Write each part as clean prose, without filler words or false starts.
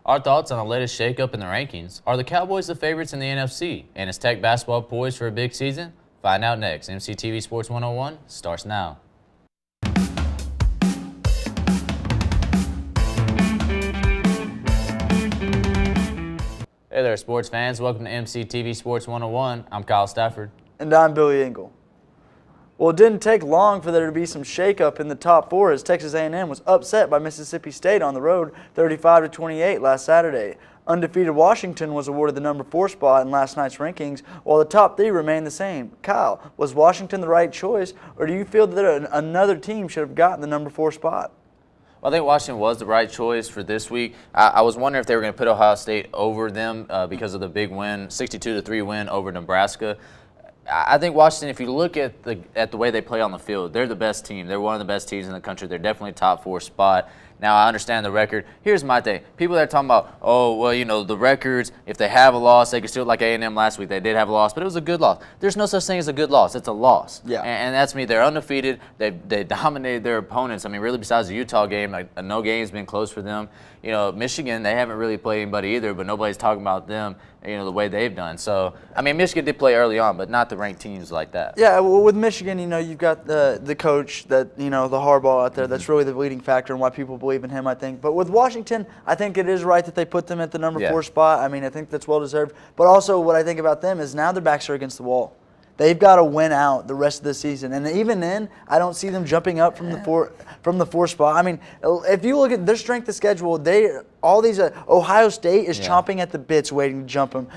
Our thoughts on the latest shakeup in the rankings. Are the Cowboys the favorites in the NFC? And is Tech basketball poised for a big season? Find out next. MCTV Sports 101 starts now. Hey there, sports fans. Welcome to MCTV Sports 101. I'm Kyle Stafford. And I'm Billy Ingle. Well, it didn't take long for there to be some shakeup in the top four as Texas A&M was upset by Mississippi State on the road 35-28 last Saturday. Undefeated Washington was awarded the number 4 spot in last night's rankings, while the top 3 remained the same. Kyle, was Washington the right choice, or do you feel that another team should have gotten the number 4 spot? Well, I think Washington was the right choice for this week. I was wondering if they were going to put Ohio State over them because of the big win, 62-3 win over Nebraska. I think Washington, if you look at the way they play on the field, they're the best team. They're one of the best teams in the country. They're definitely top 4 spot. Now, I understand the record. Here's my thing. People that are talking about, oh, well, you know, the records, if they have a loss, they can still, like A&M last week, they did have a loss, but it was a good loss. There's no such thing as a good loss. It's a loss. Yeah. And that's me. They're undefeated. They dominated their opponents. I mean, really, besides the Utah game, like, no game's been close for them. You know, Michigan, they haven't really played anybody either, but nobody's talking about them, you know, the way they've done. So, I mean, Michigan did play early on, but not the ranked teams like that. Yeah, well, with Michigan, you know, you've got the coach that, you know, the Harbaugh out there. That's really the leading factor in why people believe in him, I think. But with Washington, I think it is right that they put them at the number 4 spot. I mean, I think that's well-deserved. But also what I think about them is now their backs are against the wall. They've got to win out the rest of the season, and even then, I don't see them jumping up from the 4 spot. I mean, if you look at their strength of schedule, Ohio State is chomping at the bits, waiting to jump them.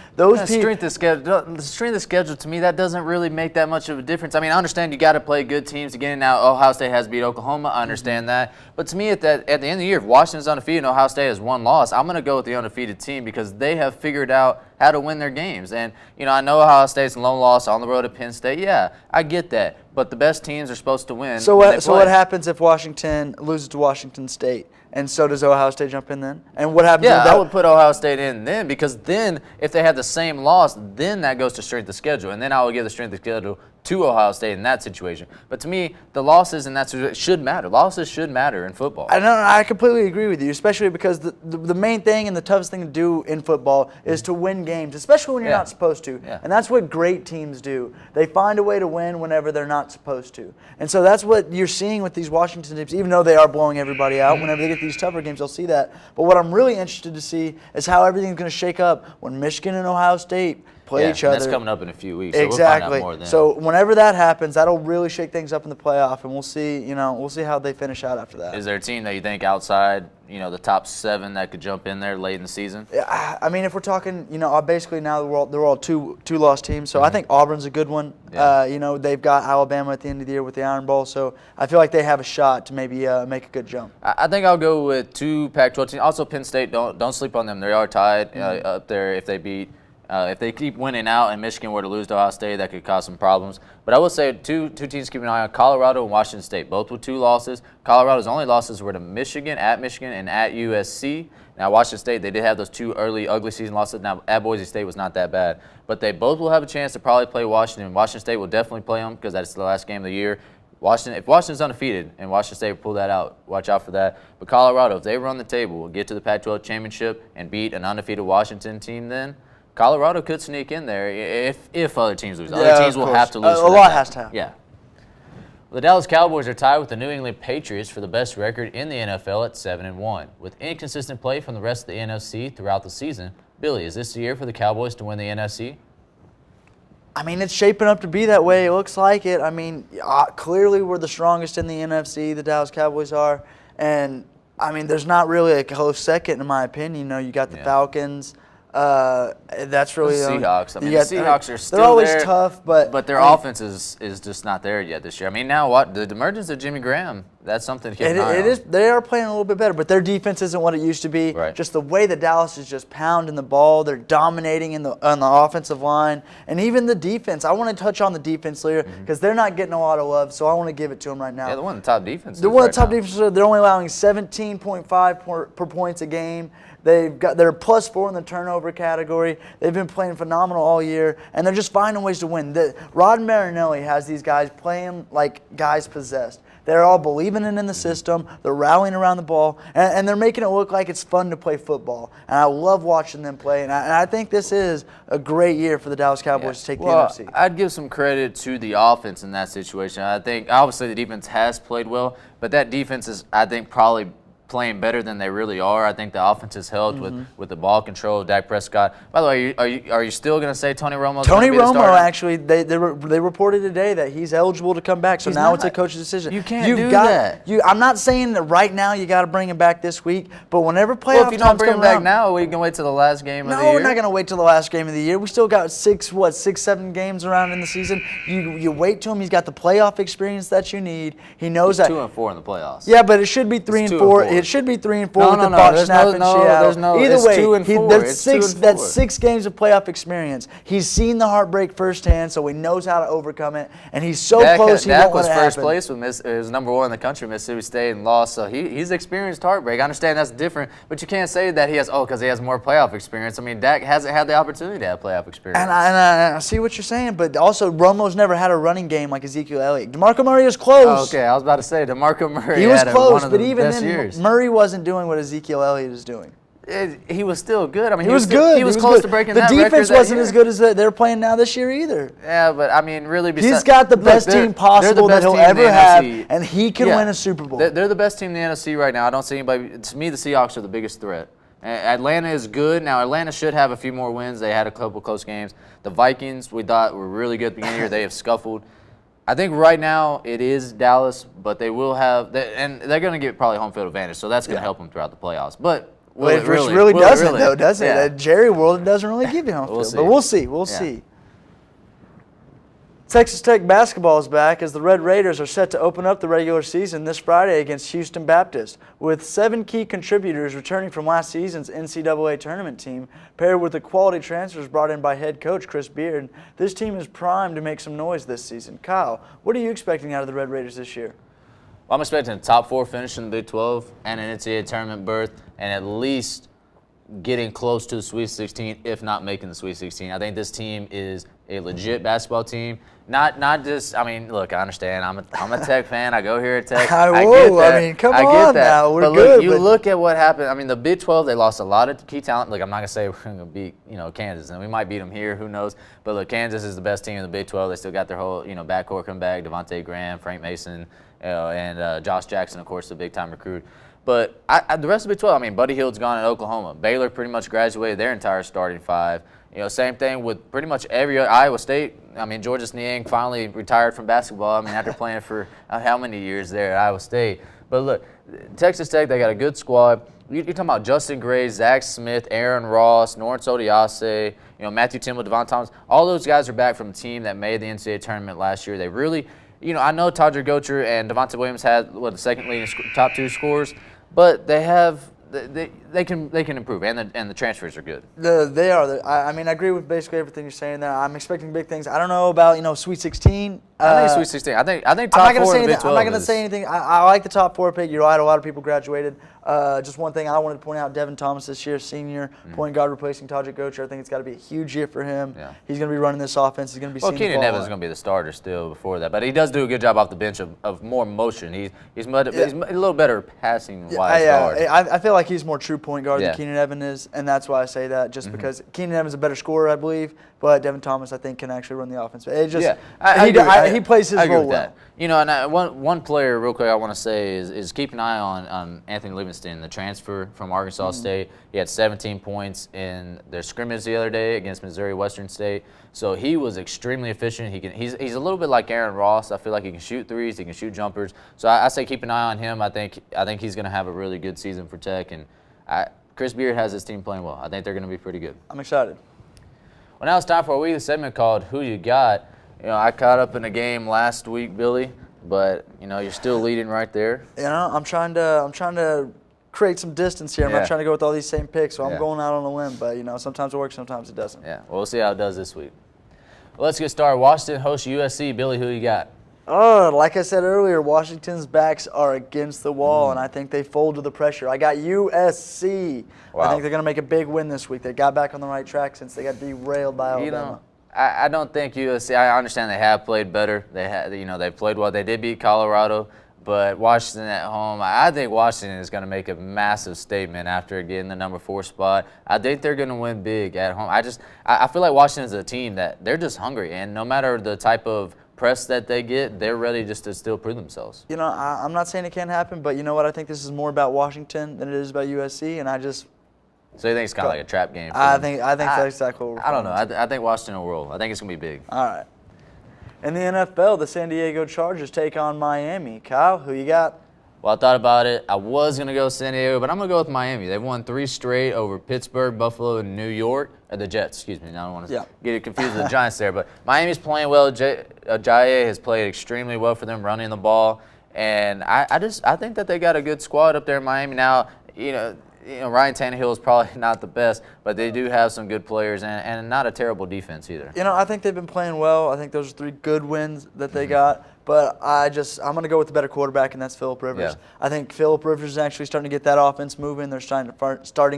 Strength of schedule to me, that doesn't really make that much of a difference. I mean, I understand you got to play good teams to get in. Now, Ohio State has beat Oklahoma. I understand that, but to me, at the end of the year, if Washington's undefeated and Ohio State has 1 loss, I'm going to go with the undefeated team because they have figured out how to win their games. And, you know, I know Ohio State's a lone loss on the road at Penn State. Yeah, I get that. But the best teams are supposed to win. So what happens if Washington loses to Washington State? And so does Ohio State jump in then? And what happens? Yeah, I would put Ohio State in then because then if they have the same loss, then that goes to strength of schedule. And then I would give the strength of schedule to Ohio State in that situation. But to me, the losses in that situation should matter. Losses should matter in football. I completely agree with you, especially because the main thing and the toughest thing to do in football is to win games, especially when you're not supposed to. Yeah. And that's what great teams do. They find a way to win whenever they're not supposed to. And so that's what you're seeing with these Washington teams, even though they are blowing everybody out. Whenever they get these tougher games, they'll see that. But what I'm really interested to see is how everything's going to shake up when Michigan and Ohio State play each other. That's coming up in a few weeks. Exactly. So we'll find out more then. So whenever that happens, that'll really shake things up in the playoff, and we'll see. You know, we'll see how they finish out after that. Is there a team that you think outside, you know, the top 7 that could jump in there late in the season? Yeah, I mean, if we're talking, you know, basically now they're all two-loss teams. So I think Auburn's a good one. Yeah. You know, they've got Alabama at the end of the year with the Iron Bowl, so I feel like they have a shot to maybe make a good jump. I think I'll go with 2 Pac-12 teams. Also, Penn State. Don't sleep on them. They are tied up there if they beat. If they keep winning out and Michigan were to lose to Ohio State, that could cause some problems. But I will say two teams to keep an eye on, Colorado and Washington State, both with 2 losses. Colorado's only losses were to Michigan, and at USC. Now, Washington State, they did have those 2 early ugly season losses. Now, at Boise State was not that bad. But they both will have a chance to probably play Washington. Washington State will definitely play them because that's the last game of the year. If Washington's undefeated and Washington State will pull that out, watch out for that. But Colorado, if they run the table, will get to the Pac-12 championship and beat an undefeated Washington team then, Colorado could sneak in there if other teams lose. Other teams will have to lose. A lot has to happen. Yeah. Well, the Dallas Cowboys are tied with the New England Patriots for the best record in the NFL at 7-1. With inconsistent play from the rest of the NFC throughout the season, Billy, is this the year for the Cowboys to win the NFC? I mean, it's shaping up to be that way. It looks like it. I mean, clearly we're the strongest in the NFC, the Dallas Cowboys are. And, I mean, there's not really a close second, in my opinion. You know, you got the Falcons. That's really the Seahawks. I mean, the Seahawks are still they're always there, tough, but their offense is just not there yet this year. I mean, now what the emergence of Jimmy Graham, that's something to keep an eye on. It is. They are playing a little bit better, but their defense isn't what it used to be. Right. Just the way that Dallas is just pounding the ball, they're dominating on the offensive line, and even the defense. I want to touch on the defense later because they're not getting a lot of love, so I want to give it to them right now. Yeah, they're one of the top defenses. They're one of the top defenses. They're only allowing 17.5 per points a game. They're +4 in the turnover category. They've been playing phenomenal all year, and they're just finding ways to win. Rod Marinelli has these guys playing like guys possessed. They're all believing in the system. They're rallying around the ball, and they're making it look like it's fun to play football. And I love watching them play, and I think this is a great year for the Dallas Cowboys to take the NFC. I'd give some credit to the offense in that situation. I think obviously the defense has played well, but that defense is, I think, probably playing better than they really are. I think the offense has helped with the ball control of Dak Prescott. By the way, are you still going to say Tony Romo's Tony gonna be the Romo, starter? actually, they reported today that he's eligible to come back. So now it's a coach's decision. You can't do that. I'm not saying that right now you got to bring him back this week, but whenever playoff Well, if you don't times bring come him back around, now, we can wait till the last game of the year. no, we're not going to wait till the last game of the year. We still got 7 games around in the season. You wait till him. He's got the playoff experience that you need. He knows that. 2-4 in the playoffs. Yeah, but it should be 3-4. It should be 3-4 with the botch snap in Seattle. Either it's way, 2-4. That's 6 games of playoff experience. He's seen the heartbreak firsthand, so he knows how to overcome it. And he's so close. Dak was first place with was number 1 in the country, Mississippi State, and lost. So he's experienced heartbreak. I understand that's different, but you can't say that he has because he has more playoff experience. I mean, Dak hasn't had the opportunity to have playoff experience. And I see what you're saying, but also Romo's never had a running game like Ezekiel Elliott. DeMarco Murray is close. Okay, I was about to say DeMarco Murray. He was had close, one of but the even best then, years. Murray wasn't doing what Ezekiel Elliott is doing. He was still good. I mean, He was good. He was close to breaking that record. The defense that wasn't year. as good as they're playing now this year either. Yeah, but I mean, really, He's got the best team possible that he'll ever have, and he can win a Super Bowl. They're the best team in the NFC right now. I don't see anybody. To me, the Seahawks are the biggest threat. Atlanta is good. Now, Atlanta should have a few more wins. They had a couple close games. The Vikings, we thought, were really good at the beginning of the year. They have scuffled. I think right now it is Dallas, but they will have, and they're going to get probably home field advantage, so that's going to help them throughout the playoffs. But Which really doesn't, though, does it? At Jerry World, it doesn't really give you home field. But we'll see. We'll see. Texas Tech basketball is back as the Red Raiders are set to open up the regular season this Friday against Houston Baptist. With 7 key contributors returning from last season's NCAA tournament team, paired with the quality transfers brought in by head coach Chris Beard, this team is primed to make some noise this season. Kyle, what are you expecting out of the Red Raiders this year? Well, I'm expecting a top 4 finish in the Big 12 and an NCAA tournament berth, and at least getting close to the Sweet 16, if not making the Sweet 16. I think this team is a legit basketball team. Not just, I mean, look, I understand. I'm a Tech fan. I go here at Tech. I get that. I mean, come I on get that. now. We're but good. Look, look at what happened. I mean, the Big 12, they lost a lot of key talent. Look, I'm not going to say we're going to beat, Kansas, and we might beat them here. Who knows? But look, Kansas is the best team in the Big 12. They still got their whole, backcourt come back. Devontae Graham, Frank Mason, and Josh Jackson, of course, the big-time recruit. But the rest of the Big 12, I mean, Buddy Hield's gone in Oklahoma. Baylor pretty much graduated their entire starting 5. Same thing with pretty much every other. Iowa State. I mean, Georges Niang finally retired from basketball. I mean, after playing for how many years there at Iowa State. But look, Texas Tech, they got a good squad. You're talking about Justin Gray, Zach Smith, Aaron Ross, Lawrence Odiase, Matthew Timble, Devon Thomas. All those guys are back from the team that made the NCAA tournament last year. They really, I know Todrick Gocher and Devontae Williams had the second leading top 2 scores, but they have. They can improve, and the transfers are good. They are. I mean, I agree with basically everything you're saying there. I'm expecting big things. I don't know about Sweet 16. I think Sweet 16. I think top 4 in the Big 12. I'm not going to say anything. I like the top 4 pick. You're right. A lot of people graduated. Just one thing I wanted to point out: Devin Thomas this year, senior point guard, replacing Todrick Gocher. I think it's got to be a huge year for him. Yeah. He's going to be running this offense. He's going to be. Well, Keenan Evans is going to be the starter still before that, but he does do a good job off the bench of more motion. He's a little better passing wise guard. I feel like he's more true point guard than Keenan Evans is, and that's why I say that. Just because Keenan Evans is a better scorer, I believe, but Devin Thomas I think can actually run the offense. It just he plays his role well. And one player real quick I want to say is keep an eye on Anthony Livingston, the transfer from Arkansas State. He had 17 points in their scrimmage the other day against Missouri Western State. So he was extremely efficient. He's a little bit like Aaron Ross. I feel like he can shoot threes, he can shoot jumpers. So I say keep an eye on him. I think he's going to have a really good season for Tech, and Chris Beard has his team playing well. I think they're going to be pretty good. I'm excited. Well, now it's time for a weekly segment called Who You Got. I caught up in a game last week, Billy, but you're still leading right there. I'm trying to create some distance here. I'm not trying to go with all these same picks, so I'm going out on a limb. But sometimes it works, sometimes it doesn't. Yeah, well, we'll see how it does this week. Well, let's get started. Washington hosts USC. Billy, who you got? Like I said earlier, Washington's backs are against the wall, and I think they fold to the pressure. I got USC. Wow. I think they're going to make a big win this week. They got back on the right track since they got derailed by Alabama. I don't think USC. I understand they have played better. They played well. They did beat Colorado, But Washington at home, I think Washington is going to make a massive statement after getting the number 4 spot. I think they're going to win big at home. I feel like Washington is a team that they're just hungry, and no matter the type of press that they get, they're ready just to still prove themselves. You know, I'm not saying it can't happen, but you know what? I think this is more about Washington than it is about USC, and So you think it's kind of like a trap game? I think that's exactly what we're I don't know. I think Washington will roll. I think it's going to be big. All right. In the NFL, the San Diego Chargers take on Miami. Kyle, who you got? Well, I thought about it. I was going to go San Diego, but I'm going to go with Miami. They've won 3 straight over Pittsburgh, Buffalo, and New York. Or the Jets, excuse me. I don't want to get it confused with the Giants there. But Miami's playing well. Ajayi has played extremely well for them running the ball. And I think that they got a good squad up there in Miami. Now, you know, Ryan Tannehill is probably not the best, but they do have some good players and not a terrible defense either. You know, I think they've been playing well. I think those are 3 good wins that they got. But I'm going to go with the better quarterback, and that's Phillip Rivers. Yeah. I think Phillip Rivers is actually starting to get that offense moving. They're starting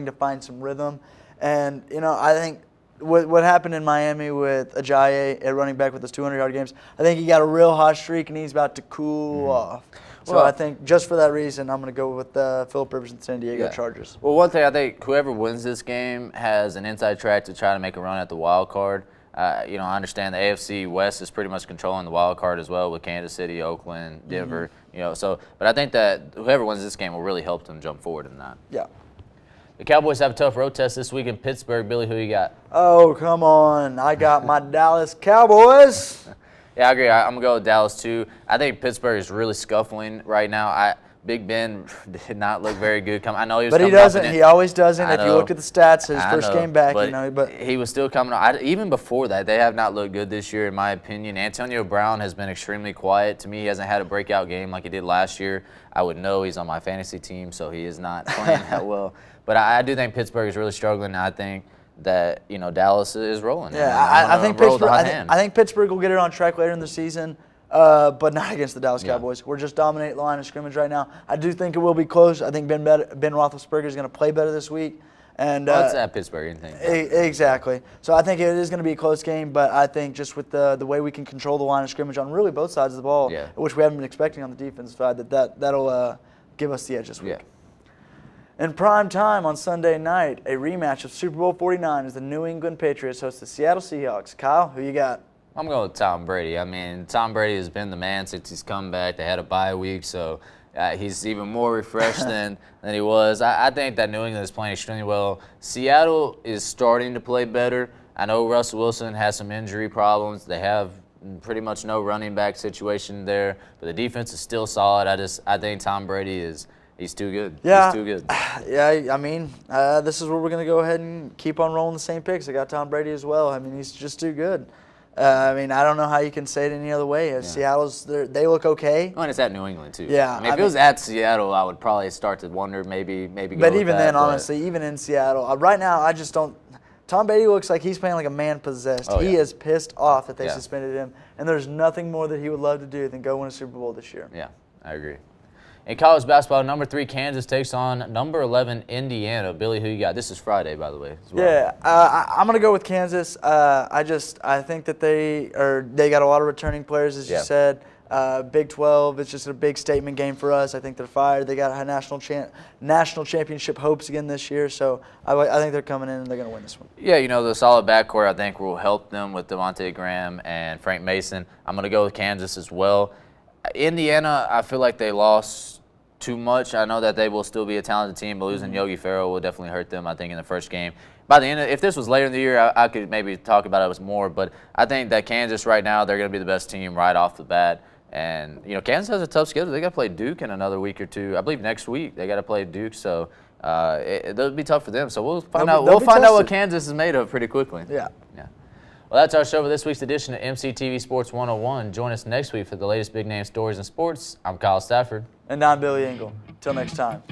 to find some rhythm. And, you know, I think what happened in Miami with Ajayi at running back with his 200-yard games, I think he got a real hot streak, and he's about to cool off. So I think just for that reason, I'm going to go with Phillip Rivers and San Diego Chargers. Well, one thing I think whoever wins this game has an inside track to try to make a run at the wild card. You know, I understand the AFC West is pretty much controlling the wild card as well with Kansas City, Oakland, Denver. You know, but I think that whoever wins this game will really help them jump forward in that. Yeah. The Cowboys have a tough road test this week in Pittsburgh. Billy, who you got? Oh, come on. I got my Dallas Cowboys. Yeah, I agree. I'm going to go with Dallas, too. I think Pittsburgh is really scuffling right now. Big Ben did not look very good. I know he was but he doesn't. He always doesn't. If you look at the stats, his first game back, but he was still coming on. Even before that, they have not looked good this year, in my opinion. Antonio Brown has been extremely quiet. To me, he hasn't had a breakout game like he did last year. I would know he's on my fantasy team, so he is not playing that well. But I do think Pittsburgh is really struggling. I think that Dallas is rolling. Yeah, I think Pittsburgh. I think Pittsburgh will get it on track later in the season. But not against the Dallas Cowboys. We're just dominating the line of scrimmage right now. I do think it will be close. I think Ben Roethlisberger is going to play better this week. And it's at Pittsburgh, anything. Exactly. So I think it is going to be a close game, but I think just with the way we can control the line of scrimmage on really both sides of the ball, which we haven't been expecting on the defensive side, that'll give us the edge this week. Yeah. In prime time on Sunday night, a rematch of Super Bowl 49 as the New England Patriots host the Seattle Seahawks. Kyle, who you got? I'm going with Tom Brady. I mean, Tom Brady has been the man since he's come back. They had a bye week, so he's even more refreshed than he was. I think that New England is playing extremely well. Seattle is starting to play better. I know Russell Wilson has some injury problems. They have pretty much no running back situation there, but the defense is still solid. I think Tom Brady he's too good. Yeah. He's too good. Yeah, I mean, this is where we're going to go ahead and keep on rolling the same picks. I got Tom Brady as well. I mean, he's just too good. I mean, I don't know how you can say it any other way. Seattle's, they look okay. Well, and it's at New England, too. Yeah. I mean, if it was at Seattle, I would probably start to wonder maybe go But with even that, then, honestly, even in Seattle, right now, I just don't. Tom Brady looks like he's playing like a man possessed. He is pissed off that they suspended him, and there's nothing more that he would love to do than go win a Super Bowl this year. Yeah, I agree. In college basketball, number 3 Kansas takes on number 11 Indiana. Billy, who you got? This is Friday, by the way, as well. Yeah, I'm gonna go with Kansas. I think that they got a lot of returning players, as you said. Big 12, it's just a big statement game for us. I think they're fired. They got national championship hopes again this year, so I think they're coming in and they're gonna win this one. Yeah, the solid backcourt I think will help them with Devontae Graham and Frank Mason. I'm gonna go with Kansas as well. Indiana, I feel like they lost too much. I know that they will still be a talented team, but losing Yogi Ferrell will definitely hurt them, I think, in the first game. By the end, if this was later in the year, I could maybe talk about it more, but I think that Kansas right now, they're going to be the best team right off the bat. And, Kansas has a tough schedule. They got to play Duke in another week or two. I believe next week they got to play Duke, so it'll be tough for them. So we'll find out what Kansas is made of pretty quickly. Yeah. Well, that's our show for this week's edition of MCTV Sports 101. Join us next week for the latest big-name stories in sports. I'm Kyle Stafford. And I'm Billy Ingle. Until next time.